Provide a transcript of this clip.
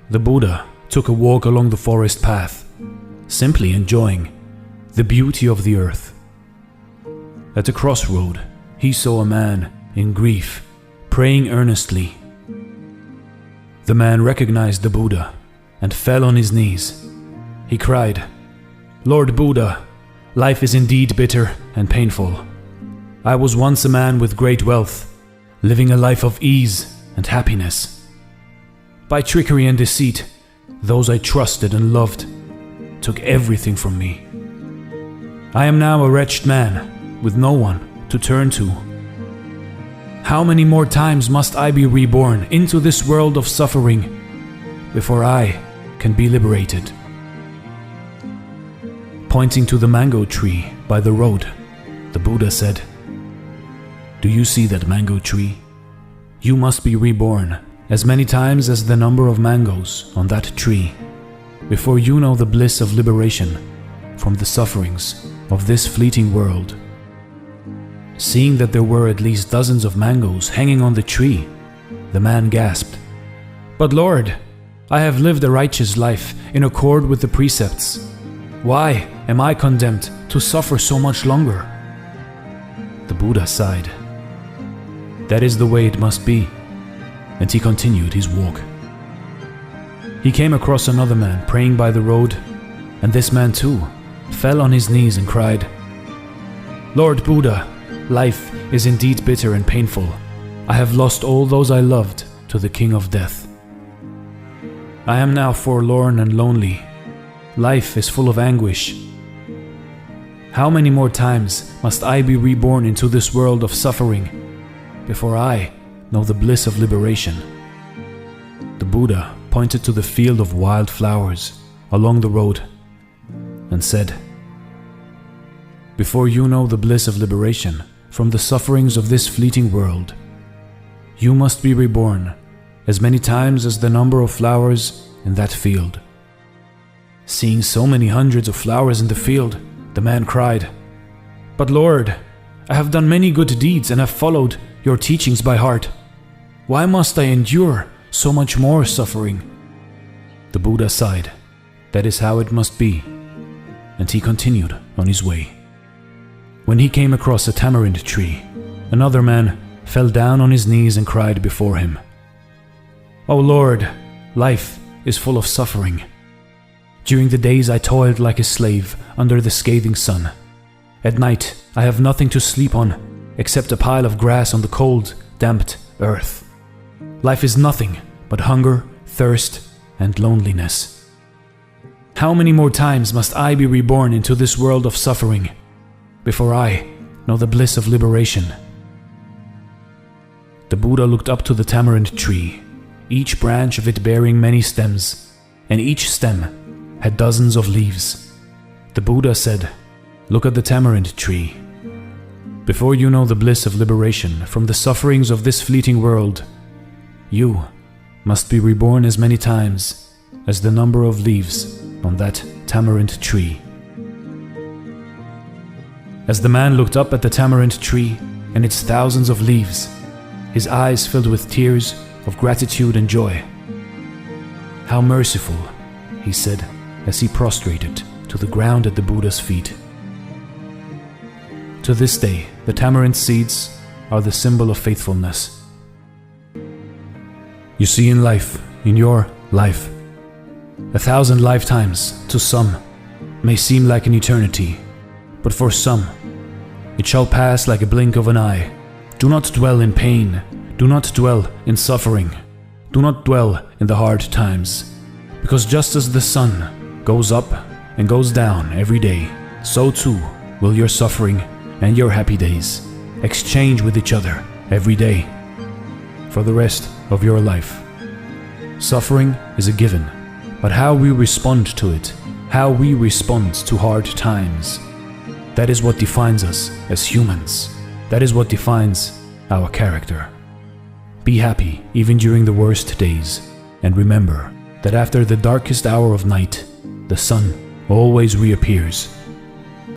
the Buddha took a walk along the forest path, simply enjoying the beauty of the earth. At a crossroad, he saw a man in grief, praying earnestly. The man recognized the Buddha and fell on his knees. He cried, "Lord Buddha, life is indeed bitter and painful. I was once a man with great wealth, living a life of ease and happiness. By trickery and deceit, those I trusted and loved took everything from me. I am now a wretched man with no one to turn to. How many more times must I be reborn into this world of suffering before I can be liberated?" Pointing to the mango tree by the road, the Buddha said, "Do you see that mango tree? You must be reborn as many times as the number of mangoes on that tree before you know the bliss of liberation from the sufferings of this fleeting world." Seeing that there were at least dozens of mangoes hanging on the tree, the man gasped, "But Lord, I have lived a righteous life in accord with the precepts. Why am I condemned to suffer so much longer?" The Buddha sighed. "That is the way it must be," and he continued his walk. He came across another man praying by the road, and this man too fell on his knees and cried, "Lord Buddha, life is indeed bitter and painful. I have lost all those I loved to the King of Death. I am now forlorn and lonely. Life is full of anguish. How many more times must I be reborn into this world of suffering before I know the bliss of liberation?" The Buddha pointed to the field of wild flowers along the road and said, "Before you know the bliss of liberation from the sufferings of this fleeting world, you must be reborn as many times as the number of flowers in that field." Seeing so many hundreds of flowers in the field, the man cried, "But Lord, I have done many good deeds and have followed your teachings by heart. Why must I endure so much more suffering?" The Buddha sighed. "That is how it must be," and he continued on his way. When he came across a tamarind tree, another man fell down on his knees and cried before him, "O Lord, life is full of suffering. During the days I toiled like a slave under the scathing sun. At night I have nothing to sleep on except a pile of grass on the cold, damp earth. Life is nothing but hunger, thirst, and loneliness. How many more times must I be reborn into this world of suffering before I know the bliss of liberation?" The Buddha looked up to the tamarind tree, each branch of it bearing many stems, and each stem had dozens of leaves. The Buddha said, "Look at the tamarind tree. Before you know the bliss of liberation from the sufferings of this fleeting world, you must be reborn as many times as the number of leaves on that tamarind tree." As the man looked up at the tamarind tree and its thousands of leaves, his eyes filled with tears of gratitude and joy. "How merciful," he said as he prostrated to the ground at the Buddha's feet. To this day, the tamarind seeds are the symbol of faithfulness. You see, in life, in your life, 1,000 lifetimes to some may seem like an eternity, but for some it shall pass like a blink of an eye. Do not dwell in pain, do not dwell in suffering, do not dwell in the hard times, because just as the sun goes up and goes down every day, so too will your suffering and your happy days exchange with each other every day for the rest of your life. Suffering is a given, but how we respond to it, how we respond to hard times, that is what defines us as humans. That is what defines our character. Be happy even during the worst days, and remember that after the darkest hour of night, the sun always reappears